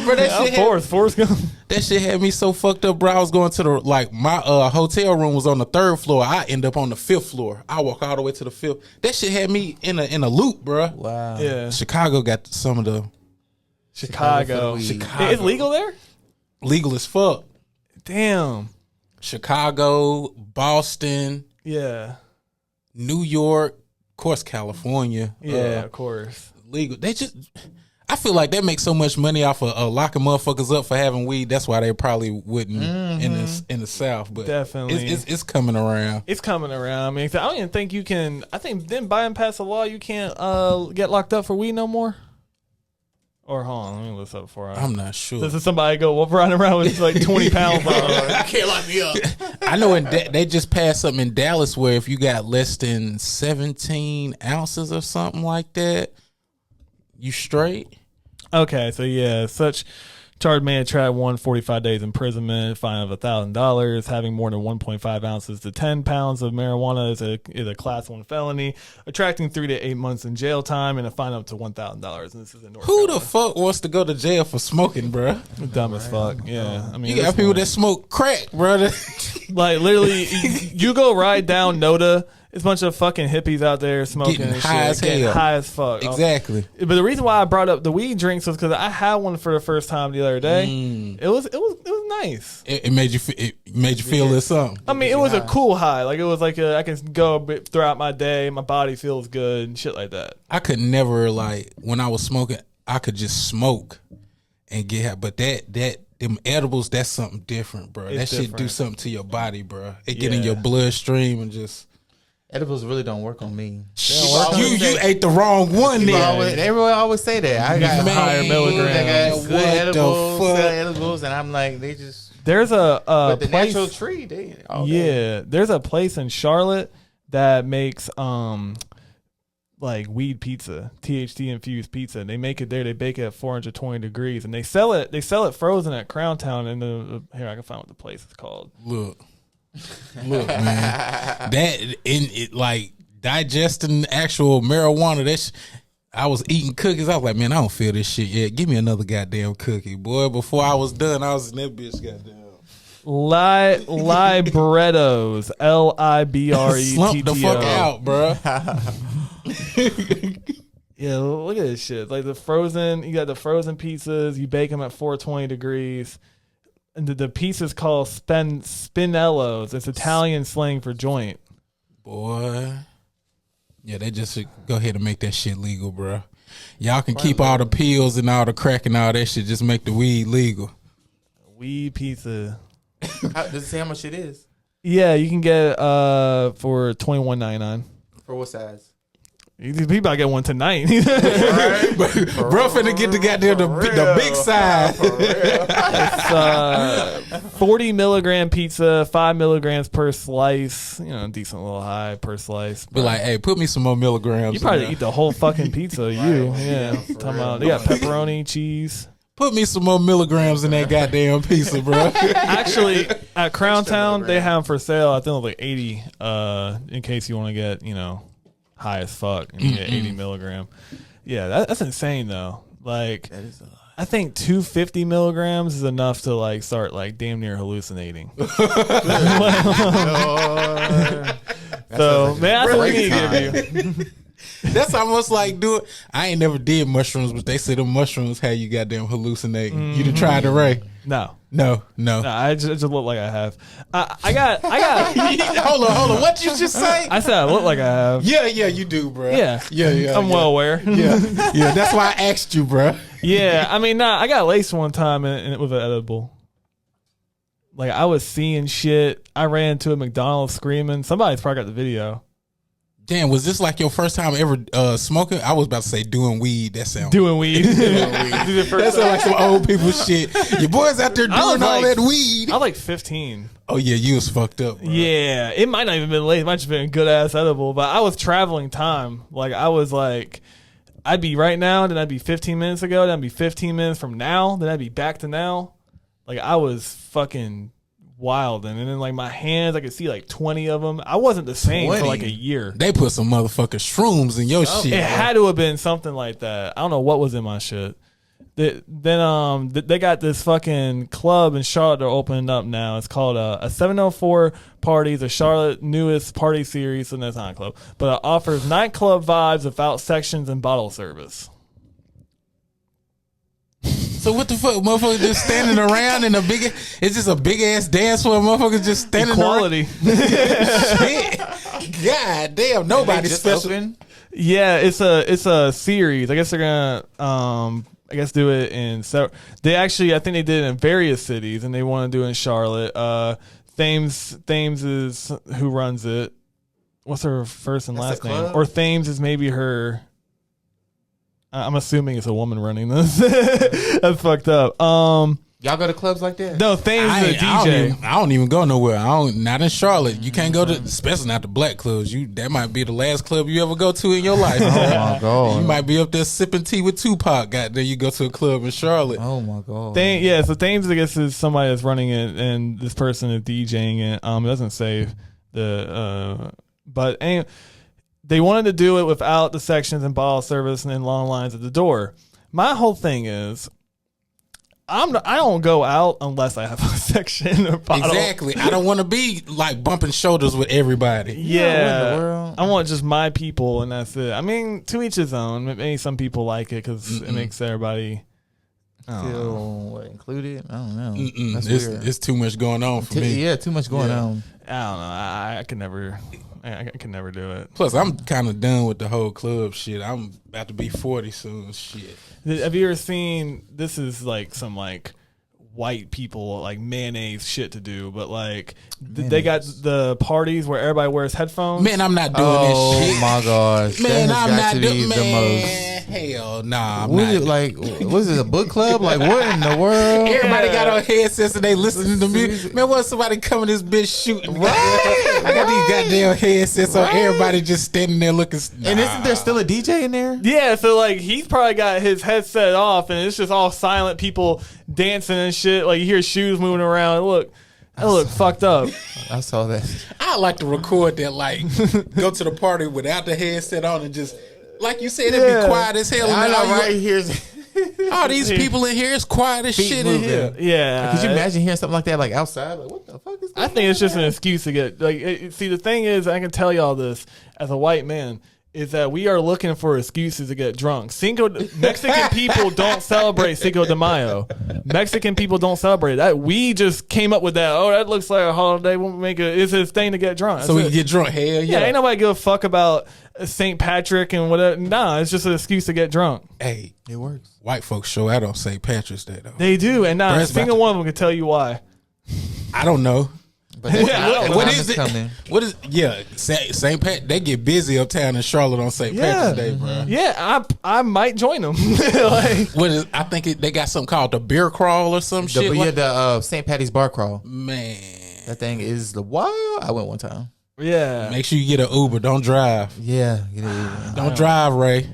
Bro, that shit Forrest Gump. That shit had me so fucked up, bro. I was going to my hotel room was on the 3rd floor. I end up on the 5th floor. I walk all the way to the 5th. That shit had me in a loop, bro. Wow. Yeah. Chicago got some of the Chicago. It's legal there? Legal as fuck. Damn. Chicago, Boston, Yeah. New York, of course, California. Yeah, of course. Legal. I feel like they make so much money off of locking motherfuckers up for having weed. That's why they probably wouldn't in the South. But definitely, it's coming around. It's coming around. I mean, I don't even think you can. I think then Biden passed a law you can't get locked up for weed no more. Or hold on, let me look this up before I'm not sure. This is somebody go running around with like 20 pounds on. I can't lock me up. I know they just passed something in Dallas where if you got less than 17 ounces or something like that, you straight. Okay, so yeah, such charge may attract 145 days imprisonment, fine of $1,000. Having more than 1.5 ounces to 10 pounds of marijuana is a class 1 felony, attracting 3 to 8 months in jail time and a fine up to $1,000. And this is in North Carolina. The fuck wants to go to jail for smoking, bro? Dumb as fuck. Yeah, I mean, you got people that smoke crack, brother. Like literally, you go ride down Noda. It's a bunch of fucking hippies out there smoking getting and high shit, as hell. high as fuck. Exactly. But the reason why I brought up the weed drinks was because I had one for the first time the other day. It was nice. It made you feel this something. I mean, it was a cool high. Like it was like I can go a bit throughout my day. My body feels good and shit like that. I could never when I was smoking, I could just smoke and get high. But that them edibles, that's something different, bro. It's that shit do different. something to your body, bro. It get in Yeah. your bloodstream and just. Edibles really don't work on me. You ate the wrong one there. Everyone always say that. I got Man, higher milligrams. They got what good the edibles, fuck? good edibles, and I'm like, they just. There's a But the place, natural tree, they. All day. yeah. There's a place in Charlotte that makes like weed pizza, THC infused pizza. And they make it there. They bake it at 420 degrees, and they sell it. They sell it frozen at Crown Town. And here I can find what the place is called. Look, man, that in it like digesting actual marijuana. I was eating cookies. I was like, man, I don't feel this shit yet. Give me another goddamn cookie, boy. Before I was done, I was in that bitch, goddamn. Librettos, LIBRETTO. Slump the fuck out, bro. Yeah, look at this shit. Like the frozen, you got the frozen pizzas. You bake them at 420 degrees. And the pizza's called spinellos. It's Italian slang for joint. Boy. Yeah, they just should go ahead and make that shit legal, bro. Y'all can keep all the pills and all the crack and all that shit. Just make the weed legal. Weed pizza. Does it say how much it is? Yeah, you can get it for $21.99. For what size? We about to get one tonight. Bro, finna get the goddamn the big side. It's 40 milligram pizza, 5 milligrams per slice. You know, decent little high per slice. Be like, hey, put me some more milligrams. You probably in eat the whole fucking pizza. Yeah. Talking about they got pepperoni, cheese. Put me some more milligrams in that goddamn pizza, bro. Actually, at Crown Town, they have them for sale. I think it was like 80. In case you want to get high as fuck and you get 80 milligram. Yeah, that's insane though. Like, That is a lot. I think 250 milligrams is enough to like start like damn near hallucinating. So man, that's what we need to give you. That's almost like doing. I ain't never did mushrooms, but they say the mushrooms had you goddamn hallucinating. You done tried the Ray? No, No. I just look like I have. I got. hold on. What you just say? I said I look like I have. Yeah, you do, bro. Yeah. I'm well aware. Yeah. That's why I asked you, bro. Yeah, I mean, I got laced one time and it was an edible. Like I was seeing shit. I ran into a McDonald's screaming. Somebody's probably got the video. Damn, was this like your first time ever smoking? I was about to say doing weed. That sounds. Doing weed. That sounds like some old people shit. Your boys out there doing all that weed. I was like 15. Oh yeah, you was fucked up, bro. Yeah, it might not even been late. It might just been a good ass edible. But I was traveling time. Like I was like, I'd be right now, then I'd be 15 minutes ago, then I'd be 15 minutes from now, then I'd be back to now. Like I was fucking wild, and then like my hands, I could see like 20 of them. I wasn't the same for 20? like a year. They put some motherfucking shrooms in your shit. It bro. had to have been something like that. I don't know what was in my shit. Then they got this fucking club in Charlotte they're opening up now. It's called a 704 Party. It's a Charlotte newest party series, and that's not a club, but it offers nightclub vibes without sections and bottle service. So what the fuck, motherfuckers just standing around in a big? It's just a big ass dance floor. Motherfuckers just standing Equality. around. Shit. God damn, nobody's Just special. open? Yeah, it's a series. I guess they're gonna do it in. So they actually, I think they did it in various cities, and they want to do it in Charlotte. Thames is who runs it. What's her first and That's last a name? club? Or Thames is maybe her. I'm assuming it's a woman running this. That's fucked up. Y'all go to clubs like that? No, Thames is a DJ. I don't even go nowhere. Not in Charlotte. You can't go to, especially not the black clubs. That might be the last club you ever go to in your life. Oh my god! You might be up there sipping tea with Tupac. Goddamn, you go to a club in Charlotte. Oh my god! So Thames, I guess, is somebody that's running it, and this person is DJing it. It doesn't say but anyway, they wanted to do it without the sections and bottle service and then long lines at the door. My whole thing is, I don't go out unless I have a section or bottle. Exactly. I don't want to be like bumping shoulders with everybody. Yeah, what in the world? I want just my people, and that's it. I mean, to each his own. Maybe some people like it because it makes everybody Feel included? I don't know. That's It's, weird. it's too much going on for me. Yeah, too much going Yeah. on. I don't know. I could never. I could never do it. Plus, I'm kind of done with the whole club shit. I'm about to be 40 soon. Shit. Have you ever seen? This is like some like white people like mayonnaise shit to do, but like they got the parties where everybody wears headphones. Man, I'm not doing this shit. Oh my gosh, Man, that has I'm got not to doing. be the most. Hell nah. What is it like? What is it? A book club? Like what in the world? Everybody got on headsets and they listening to music. Man, what somebody coming this bitch shooting? Right. I got these goddamn headsets on. Everybody just standing there looking. And isn't there still a DJ in there? Yeah, so like he's probably got his headset off and it's just all silent people dancing and shit. Like you hear shoes moving around. That look fucked up. I saw that. I like to record that. Like go to the party without the headset on and just like you said, it'd be quiet as hell. I And know, then right here's all these people in here, it's quiet as Feet shit moving. in here. Yeah. Could you imagine hearing something like that like outside? Like what the fuck is I think it's just an excuse to get like. See, the thing is, I can tell y'all this as a white man is that we are looking for excuses to get drunk. Mexican people don't celebrate Cinco de Mayo. Mexican people don't celebrate that. We just came up with that. Oh, that looks like a holiday. We'll make it's a thing to get drunk. That's So we it. can get drunk. Hell Yeah, yeah. ain't nobody give a fuck about St. Patrick and whatever. Nah, it's just an excuse to get drunk. Hey, it works. white folks show out on St. Patrick's Day though. They do, and not a That's about single to- one of them can tell you why. I don't know. But what What time is it? coming? What is? Yeah, St. Pat. They get busy uptown in Charlotte on St. Patrick's Day, bro. Yeah, I might join them. Like, What is? I think they got something called the beer crawl or some shit. Yeah, the St. Patty's bar crawl. Man, That thing is the wild. I went one time. yeah, make sure you get an Uber. Don't drive. Yeah, Don't drive, Ray.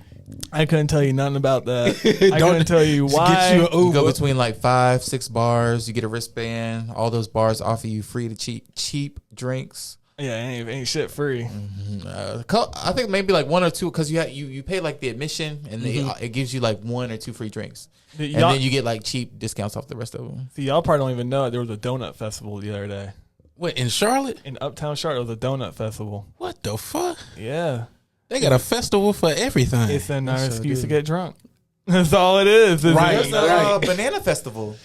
I couldn't tell you nothing about that. I couldn't tell you Just why. Get you an you Uber. go between like 5-6 bars. You get a wristband. All those bars offer you free to cheap drinks. Yeah, ain't shit free. I think maybe like 1 or 2 because you pay like the admission and it gives you like 1 or 2 free drinks, and Y'all, then you get like cheap discounts off the rest of them. see, y'all probably don't even know it. There was a donut festival the other day What in Charlotte? in Uptown Charlotte. There was a donut festival. What the fuck? Yeah, They got a festival for everything. it's an sure excuse to do. get drunk. That's all it is. isn't Right. it? There's Right. a banana festival.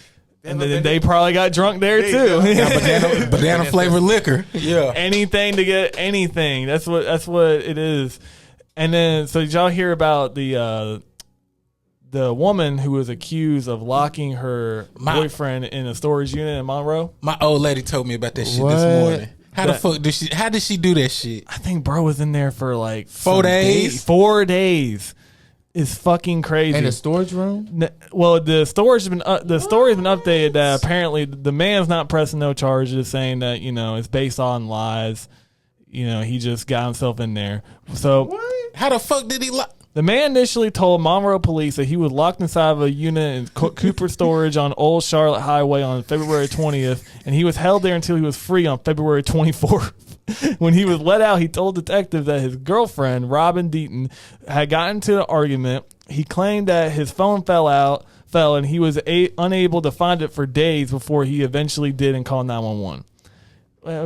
And then they probably got drunk there you too. go. Banana flavored liquor. Yeah. Anything to get anything. That's what it is. And then, so did y'all hear about the woman who was accused of locking her boyfriend in a storage unit in Monroe? My old lady told me about that shit What? this morning. How the That- fuck did she? How did she do that shit? I think bro was in there for like 4 some days? 4 days. It's fucking crazy. In a storage room. Well, the story's been updated that apparently the man's not pressing no charges, saying that it's based on lies. He just got himself in there. So How the fuck did he lock? the man initially told Monroe police that he was locked inside of a unit in Cooper Storage on Old Charlotte Highway on February 20th, and he was held there until he was free on February 24th. When he was let out, he told detectives that his girlfriend, Robin Deaton, had gotten into an argument. He claimed that his phone fell, and he was unable to find it for days before he eventually did and called 911.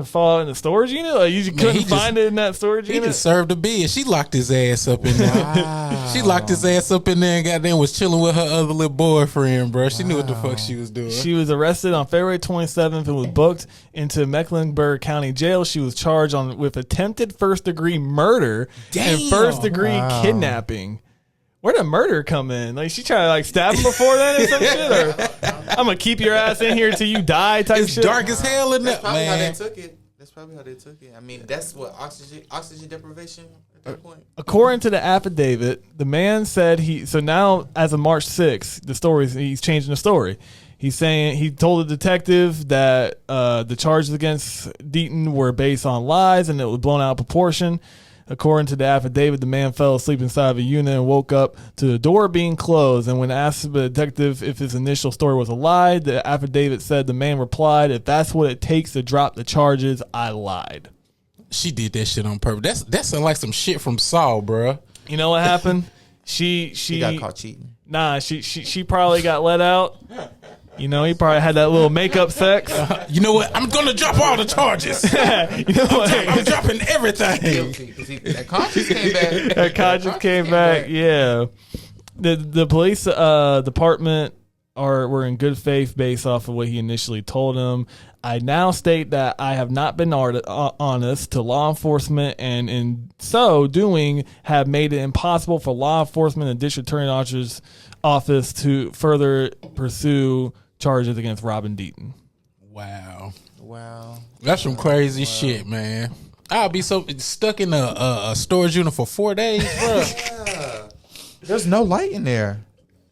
Fall out in the storage unit? Like you couldn't he just- find it in that storage He unit? just served a bid. She locked his ass up in there. Wow. She locked his ass up in there and goddamn was chilling with her other little boyfriend, bro. She knew what the fuck she was doing. She was arrested on February 27th and was booked into Mecklenburg County Jail. She was charged with attempted first-degree murder and Damn. first-degree kidnapping. Where did murder come in? Like she tried to like stab him before then or some shit? Or I'm gonna keep your ass in here till you die type It's shit? dark as hell in there, Probably how they man. took it. That's probably how they took it. I mean, that's what oxygen deprivation at that point. According to the affidavit, the man said so now as of March 6th, he's changing the story. He's saying he told the detective that the charges against Deaton were based on lies and it was blown out of proportion. According to the affidavit, the man fell asleep inside of a unit and woke up to the door being closed. And when asked the detective if his initial story was a lie, the affidavit said the man replied, "If that's what it takes to drop the charges, I lied." She did that shit on purpose. That sounds like some shit from Saul, bro. You know what happened? She Got caught cheating. Nah, she probably got let out. He probably had that little makeup sex. You know what? I'm gonna drop all the charges. I'm dropping everything. Guilty because that conscience came back. That conscience came back. Yeah, the police department were in good faith based off of what he initially told him. I now state that I have not been honest to law enforcement, and in so doing, have made it impossible for law enforcement and district attorney's office to further pursue charges against Robin Deaton. Wow. Wow. That's some crazy shit, man. I'll be so stuck in a storage unit for 4 days, bro. There's no light in there.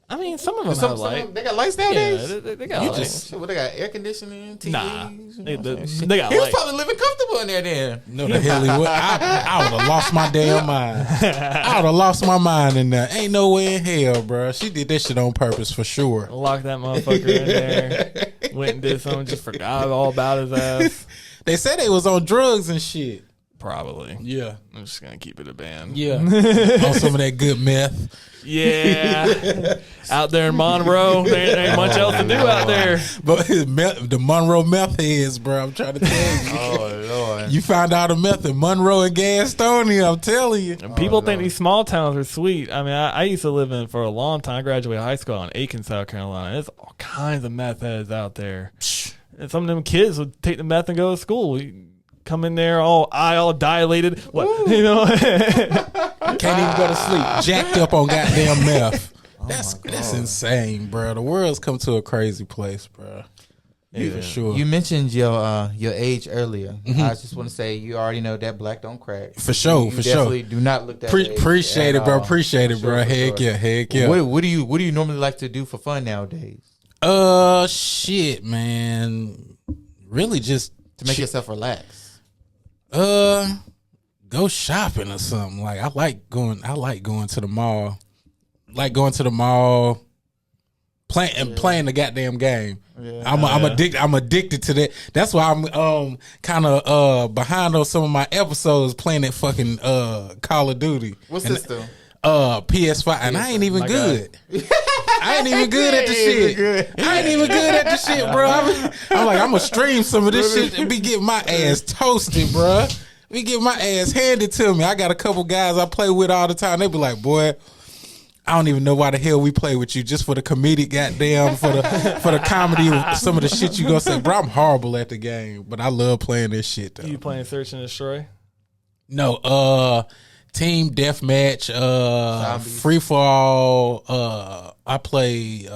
I mean, some of them have light. They got lights nowadays. Yeah, they got light. What, they got air conditioning, TVs? Nah, they got He was light. probably living comfortable in there then. No, the hell he would. I would have lost my damn mind. I would have lost my mind in there. Ain't no way in hell, bro. She did that shit on purpose for sure. Locked that motherfucker in there. Went and did something, just forgot all about his ass. They said they was on drugs and shit. Probably. Yeah. I'm just gonna keep it a band. Yeah. On some of that good meth. Yeah. Out there in Monroe, there ain't much else to do out there. But the Monroe meth heads, bro. I'm trying to tell you. Oh, Lord. You found out a meth in Monroe and Gastonia, I'm telling you. And people think these small towns are sweet. I mean, I used to live in for a long time. I graduated high school in Aiken, South Carolina. There's all kinds of meth heads out there. And some of them kids would take the meth and go to school. You come in there all dilated. What? You know? Can't even go to sleep. Jacked up on goddamn meth. That's insane, bro. The world's come to a crazy place, bro. Yeah, for sure. You mentioned your age earlier. I just want to say you already know that black don't crack. For sure, You for definitely sure. do not look that. Appreciate it, bro. Appreciate it, bro. For sure. Heck yeah, heck yeah. What do you normally like to do for fun nowadays Shit, man. Really just to make yourself relax? Go shopping or something. Like I like going to the mall. Like going to the mall, playing the goddamn game. Yeah. I'm addicted to that. That's why I'm kind of behind on some of my episodes playing that fucking Call of Duty. What's this though? PS5, and I ain't even good. I ain't even good at the shit. I ain't even good at the shit, bro. I'm like, I'm gonna stream some of this shit and be getting my ass toasted, bro. Be getting my ass handed to me. I got a couple guys I play with all the time. They be like, boy, I don't even know why the hell we play with you, just for the comedic goddamn, for the comedy of some of the shit you gonna say. Bro, I'm horrible at the game, but I love playing this shit though. You playing Search and Destroy? No, team deathmatch, free for all. I play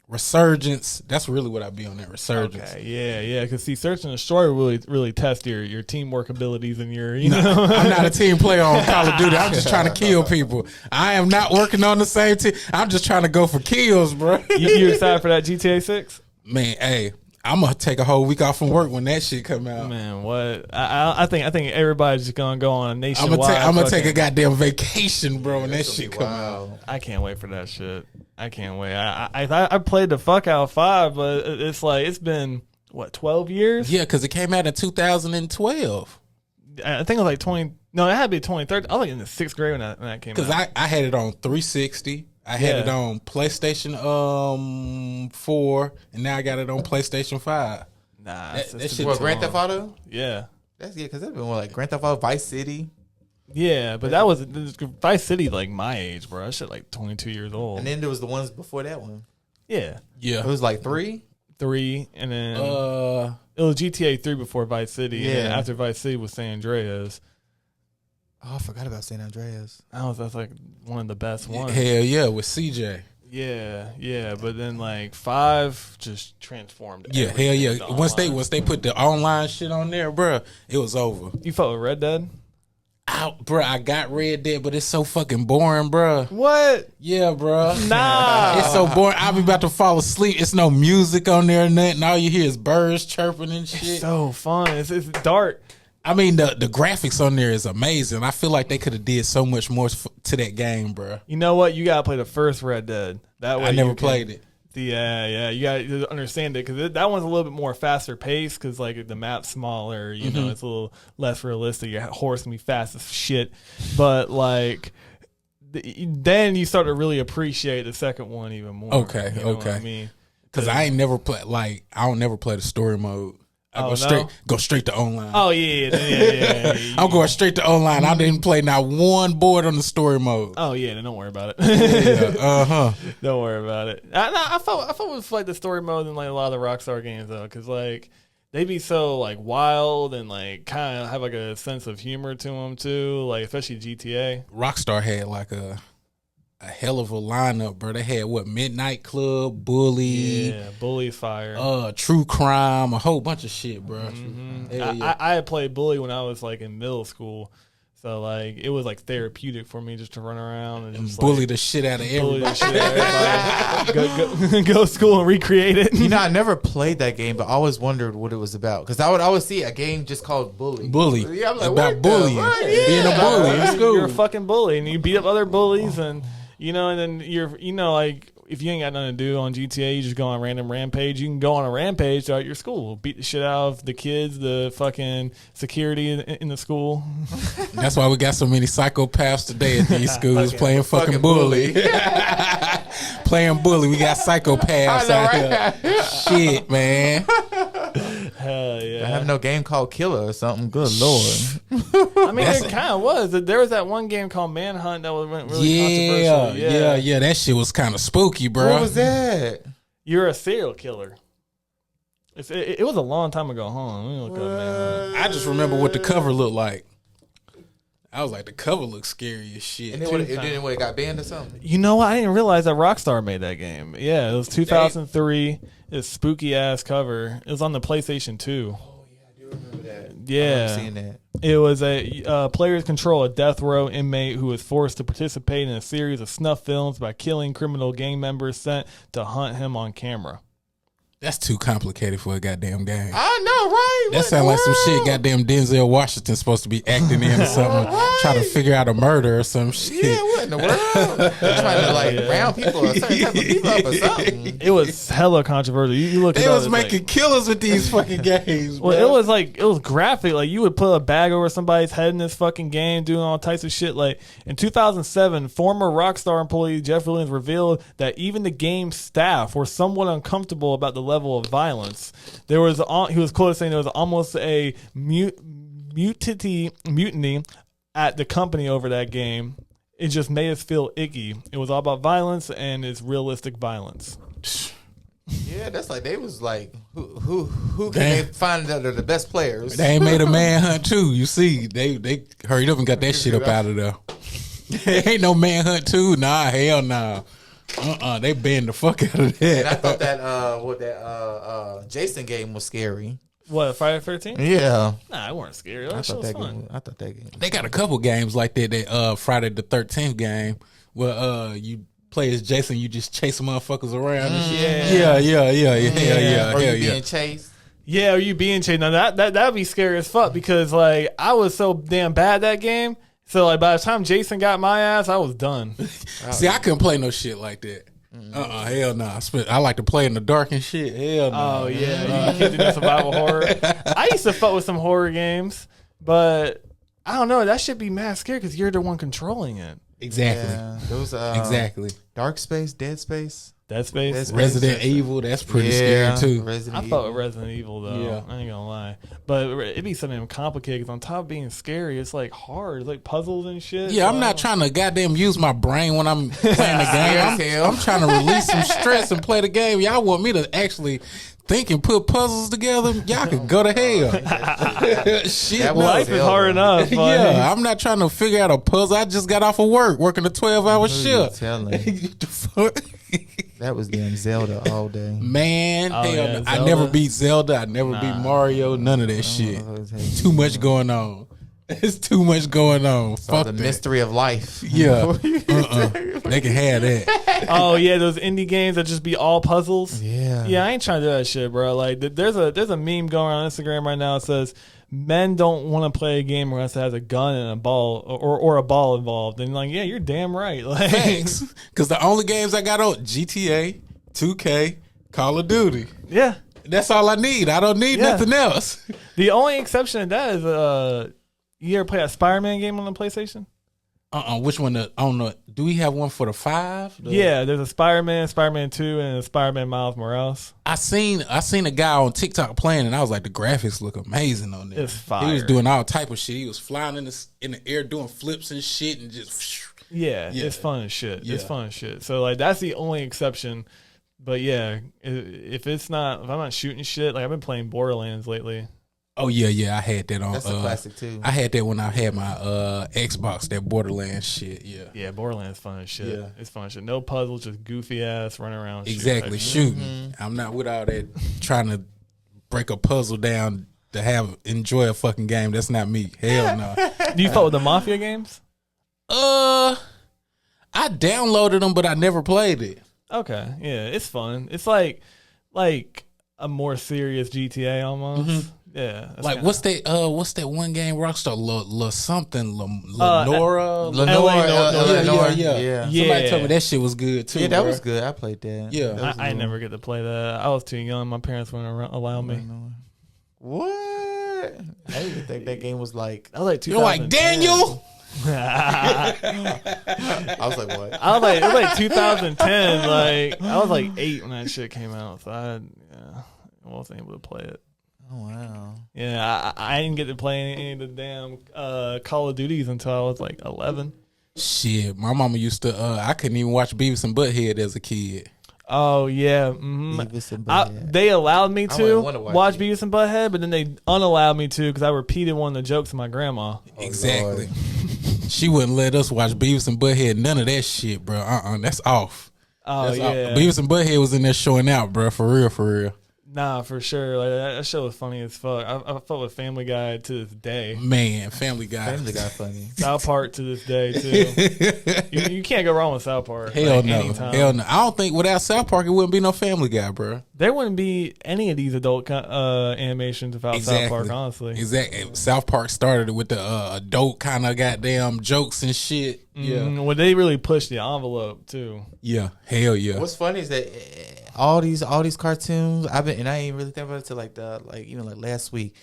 Resurgence. That's really what I be on that Resurgence. Okay, yeah. Because see, Search and Destroy really test your teamwork abilities and your know. I'm not a team player on Call of Duty. I'm just trying to kill people. I am not working on the same team. I'm just trying to go for kills, bro. You excited for that GTA 6? Man, hey, I'm gonna take a whole week off from work when that shit come out. Man, what? I think everybody's just gonna go on a nationwide. I'm gonna take a goddamn vacation, bro, when that shit come out. I can't wait for that shit. I can't wait. I played the fuck out of 5, but it's like it's been what 12 years. Yeah, because it came out in 2012. I think it was like 20. No, it had to be 2013. I was like in the 6th grade when that came out. Because I had it on 360. I had it on PlayStation 4, and now I got it on PlayStation 5. Nah, that shit. What, Grand Theft Auto? Yeah, that's because that's been more like Grand Theft Auto, Vice City. Yeah, but that was Vice City, like my age, bro. That shit like 22 years old. And then there was the ones before that one. Yeah, it was like 3, and then it was GTA 3 before Vice City. Yeah, and then after Vice City was San Andreas. Oh, I forgot about San Andreas. That's like one of the best ones. Hell yeah, with CJ. Yeah, but then like 5 just transformed. Yeah, hell yeah. Once they put the online shit on there, bro, it was over. You fought with Red Dead? Bro, I got Red Dead, but it's so fucking boring, bro. What? Yeah, bro. Nah. It's so boring. I'll be about to fall asleep. It's no music on there or nothing. All you hear is birds chirping and shit. It's so fun. It's dark. I mean, the graphics on there is amazing. I feel like they could have did so much more to that game, bro. You know what? You got to play the first Red Dead. That way I never played it. Yeah, you got to understand it because that one's a little bit more faster paced because like the map's smaller, you know, it's a little less realistic. Your horse can be fast as shit, but like then you start to really appreciate the second one even more. Okay, you know okay. What I mean, because I ain't never play I don't never play the story mode. I go straight to online. Oh yeah. I'm going straight to online. I didn't play not one board on the story mode. Oh yeah, then don't worry about it. Yeah, Don't worry about it. I felt with like the story mode and like a lot of the Rockstar games though, because like they be so like wild and like kind of have like a sense of humor to them too. Like especially GTA. Rockstar had like a a hell of a lineup, bro. They had what, Midnight Club, Bully, Yeah, Bully fire. True Crime, a whole bunch of shit, bro. I had played Bully when I was like in middle school, so like it was like therapeutic for me just to run around and just bully like, the shit out of bully everybody. the shit out of everybody. Go to school and recreate it. You know, I never played that game, but I always wondered what it was about because I would always see a game just called Bully. Bully. Yeah, I'm like, about what the bullying, fuck? being a Yeah. bully in school. You're a fucking bully, and you beat up other bullies, and and then like if you ain't got nothing to do on GTA, you just go on a random rampage. You can go on a rampage throughout your school, beat the shit out of the kids, the fucking security in the school. That's why we got so many psychopaths today at these schools playing fucking bully. Playing bully. We got psychopaths out here. Shit, man. Hell yeah! I have no game called Killer or something. Good lord. I mean, it kind of was. There was that one game called Manhunt that was really controversial. Yeah. That shit was kind of spooky, bro. What was that? You're a serial killer. It was a long time ago. Hold on, let me look up Manhunt. I just remember what the cover looked like. I was like, the cover looks scary as shit. And then it got banned or something? You know what? I didn't realize that Rockstar made that game. Yeah, it was 2003. It's spooky ass cover. It was on the PlayStation 2. Oh, yeah, I do remember that. Yeah. I've seen that. It was players control a death row inmate who was forced to participate in a series of snuff films by killing criminal gang members sent to hunt him on camera. That's too complicated for a goddamn game. I know, right? That sounds like some shit goddamn Denzel Washington's supposed to be acting in or something. Trying to figure out a murder or some shit. Yeah, what in the world? They're trying to like round people or certain type of people up or something. It was hella controversial. You look. They was making killers with these fucking games, bro. Well, it was graphic. Like you would put a bag over somebody's head in this fucking game, doing all types of shit. Like in 2007, former Rockstar employee Jeff Williams revealed that even the game staff were somewhat uncomfortable about the level of violence. He was quoted saying there was almost a mutiny at the company over that game. It just made us feel icky. It was all about violence and it's realistic violence. Yeah, that's like they was like, who can they find that are the best players? They ain't made a Manhunt 2. You see, they hurried up and got that shit up out of there. Ain't no Manhunt 2. Nah, hell nah. They banned the fuck out of that. And I thought that Jason game was scary. What, Friday the 13th? Yeah, Nah, it weren't scary. That shit was fun. I thought that game. They got a couple games like that. That Friday the 13th game where you play as Jason, you just chase motherfuckers around and shit. Yeah. Or you being chased. Yeah, are you being chased? Now that'd be scary as fuck because like I was so damn bad that game. So like by the time Jason got my ass, I was done. See, I couldn't play no shit like that. Hell nah. I like to play in the dark and shit. Hell no. Oh yeah, you can't do no survival horror. I used to fuck with some horror games, but I don't know. That should be mad scary because you're the one controlling it. Exactly. Yeah, those Exactly. Dark Space, Dead Space, Dead Space. Dead Space. Resident Evil, that's pretty scary too. Resident I Evil. fuck with Resident Evil though. Yeah. I ain't gonna lie, but it'd be something complicated because on top of being scary, it's like hard, it's like puzzles and shit. Yeah, I'm not trying to goddamn use my brain when I'm playing the game. I'm trying to release some stress and play the game. Y'all want me to actually think and put puzzles together? Y'all could go to hell. Shit, That no. Life is hard enough. Yeah, I'm not trying to figure out a puzzle. I just got off of work, working a 12-hour shift. The fuck? That was damn Zelda all day. Man, Oh, hell yeah, no. I Zelda. never beat Zelda. I never beat Mario. None of that shit. Too much going on. It's too much going on. Fuck The that. mystery of life. Yeah. They can have that. Oh yeah, those indie games that just be all puzzles. Yeah. Yeah, I ain't trying to do that shit, bro. Like, there's a meme going on Instagram right now that says men don't want to play a game unless it has a gun and a ball or a ball involved. And like, yeah, you're damn right. Like, Thanks. Because the only games I got on GTA, 2K, Call of Duty. yeah. That's all I need. I don't need Yeah. nothing else. The only exception to that is you ever play a Spider-Man game on the PlayStation? Which one? Do we have one for the 5? Yeah, there's a Spider-Man, Spider-Man 2, and a Spider-Man Miles Morales. I seen a guy on TikTok playing, and I was like, the graphics look amazing on there. It's fire. He was doing all type of shit. He was flying in the air, doing flips and shit, and just. Yeah, Yeah. it's fun as shit. It's Yeah. fun as shit. So like that's the only exception. But yeah, if I'm not shooting shit, like I've been playing Borderlands lately. Oh yeah, I had that on. That's a classic too. I had that when I had my Xbox, that Borderlands shit. Yeah. Yeah, Borderlands fun as shit. Yeah. It's fun as shit. No puzzles, just goofy ass running around. Exactly, shooting. I'm not with all that trying to break a puzzle down to enjoy a fucking game. That's not me. Hell no. Do you fuck with the Mafia games? I downloaded them, but I never played it. Okay, yeah, it's fun. It's like a more serious GTA almost. Yeah, that's Like kinda- what's that one game Rockstar Lenora? Lenore, yeah. Yeah. Somebody told me that shit was good too. Yeah, that bro. was good. I played that. Yeah. That was I good. never get to play that. I was too young. My parents wouldn't allow me. What? I didn't even think that game was like. I was like, You're like 2010. Daniel. I was like, what? I was like, it was like 2010. Like, I was like 8 when that shit came out, so I wasn't able to play it. Oh wow. Yeah, I didn't get to play any of the damn Call of Duties until I was like 11. Shit, my mama used to. I couldn't even watch Beavis and Butthead as a kid. Oh yeah, mhm. Beavis and Butthead. They allowed me I to wouldn't wanna watch it. Beavis and Butthead, but then they unallowed me to because I repeated one of the jokes of my grandma. Exactly. She wouldn't let us watch Beavis and Butthead. None of that shit, bro. That's off. Oh That's yeah, off. Beavis and Butthead was in there showing out, bro. For real, for real. nah, for sure. Like that show was funny as fuck. I fought with Family Guy to this day. Man, Family Guy. Family Guy funny. South Park to this day too. you can't go wrong with South Park. Hell like, no. anytime. Hell no. I don't think without South Park it wouldn't be no Family Guy, bro. There wouldn't be any of these adult animations without South Park, honestly. Exactly. South Park started with the adult kind of goddamn jokes and shit. Yeah. Well, they really pushed the envelope too. Yeah. Hell yeah. What's funny is that all these cartoons I ain't really think about it till like last week.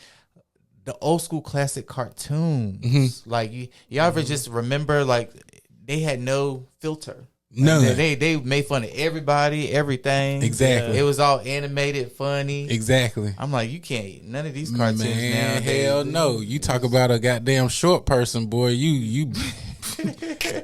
The old school classic cartoons, like y'all ever just remember like they had no filter. None. They made fun of everybody, everything. Exactly. It was all animated, funny. Exactly. I'm like, you can't. None of these cartoons Man, nowadays. hell no. You talk about a goddamn short person, boy. You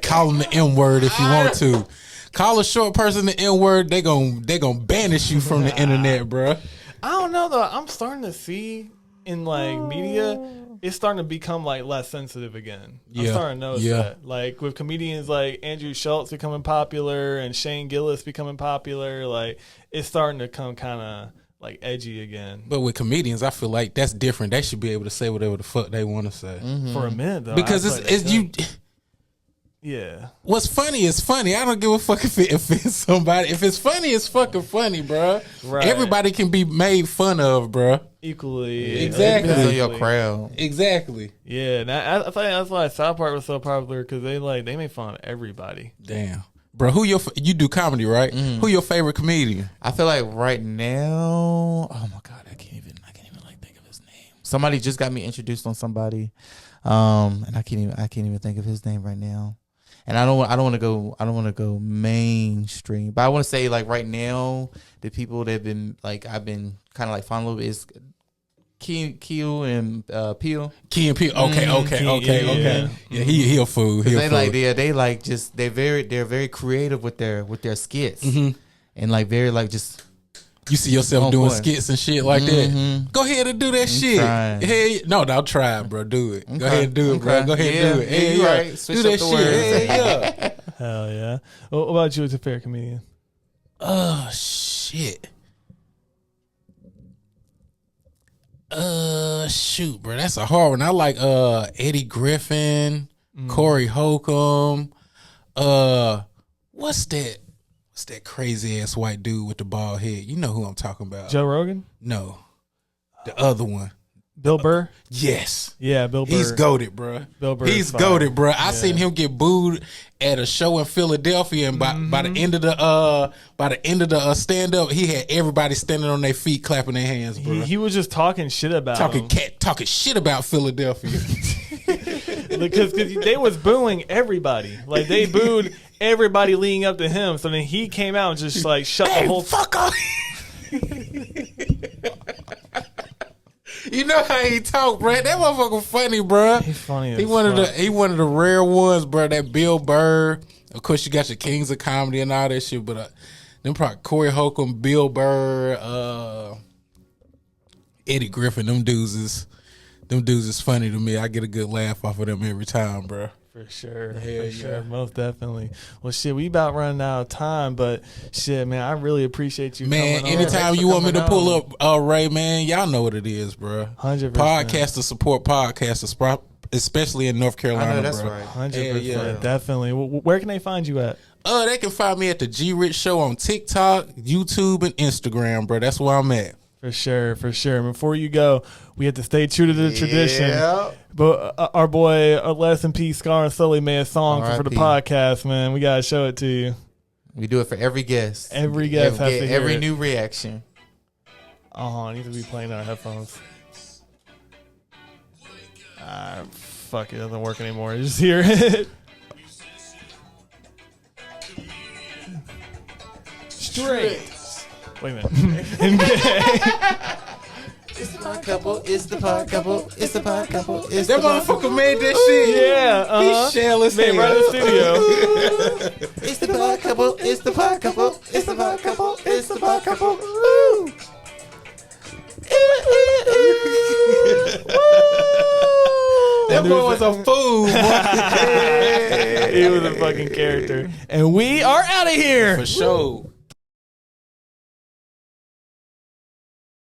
call them the M word if you want to. Call a short person the N word, they gon' banish you from the internet, bro. I don't know though. I'm starting to see in like media, it's starting to become like less sensitive again. I'm Yeah. starting to notice Yeah. that. Like with comedians like Andrew Schultz becoming popular and Shane Gillis becoming popular, like it's starting to come kind of like edgy again. But with comedians, I feel like that's different. They should be able to say whatever the fuck they want to say. For a minute though, Because I feel like it's they you. couldn't. Yeah. What's funny is funny. I don't give a fuck if it offends somebody. If it's funny, it's fucking funny, bro. Right. Everybody can be made fun of, bro. Equally. Exactly. Depends on Exactly. your crowd. Exactly. Yeah, and I think that's why South Park was so popular because they make fun of everybody. Damn, bro. You do comedy, right? Who your favorite comedian? I feel like right now, oh my god, I can't even like think of his name. Somebody just got me introduced on somebody, and I can't even think of his name right now. And I don't want to go mainstream, but I want to say like right now, the people that have been like I've been kind of like following is Q and Peele. Key and Peele. Okay. Yeah, he a fool. He a They fool. like they like just they're very creative with their skits and like very like just. You see yourself On doing point. skits and shit like that. Go ahead and do that shit. trying. Hey, no, try it, bro. Do it. Go ahead and do it, bro. Okay. Go ahead Yeah, and do it. yeah, Hey, you yeah. right. Switch Do up that the shit. words. Hey, yeah. Hell yeah. What about you as a favorite comedian? Oh shit. Shoot, bro. That's a hard one. I like Eddie Griffin, Corey Holcomb. What's that crazy ass white dude with the bald head? You know who I'm talking about. Joe Rogan? No. The other one. Bill Burr? Yes. Yeah, Bill Burr. He's goated, bro. Bill Burr He's is fire. goated, bro. I seen him get booed at a show in Philadelphia, and by the end of the stand up, he had everybody standing on their feet, clapping their hands, bro. He was just talking shit about him. Talking shit about Philadelphia. because they was booing everybody. Like they booed everybody leading up to him. So then he came out and just like shut the whole fuck up. You know how he talk, bro. That motherfucker funny, bro. He's funny. He as one fuck. of the rare ones, bro. That Bill Burr. Of course, you got your kings of comedy and all that shit, but them probably Corey Holcomb, Bill Burr, Eddie Griffin. Them dudes is Them dudes is funny to me. I get a good laugh off of them every time, bro. For sure. Hell For yeah. sure. Most definitely. Well, shit, we about running out of time, but shit, man, I really appreciate you Man, coming on. anytime you want me to pull up Ray, man, y'all know what it is, bro. 100%. Podcasters support podcasters, especially in North Carolina, I know that's bro. right. 100%. Yeah. Definitely. Where can they find you at? They can find me at the G Rich Show on TikTok, YouTube, and Instagram, bro. That's where I'm at. For sure, for sure. Before you go, we have to stay true to the tradition. But our boy, Less in Peace, Scar and Sully made a song for the podcast, man. We got to show it to you. We do it for every guest. Every guest has to hear every it. new reaction. I need to be playing our headphones. Fuck, it doesn't work anymore. You just hear it. Straight. Wait a minute. It's the pod couple. It's the pod couple. It's the pod couple. It's That motherfucker made that shit. Yeah, He's shell as made hell. right in the studio. It's the pod couple. It's the pod couple. It's the pod couple. It's the pod couple. Ooh. That boy was a fool, boy. He was a fucking character. And we are out of here. For sure.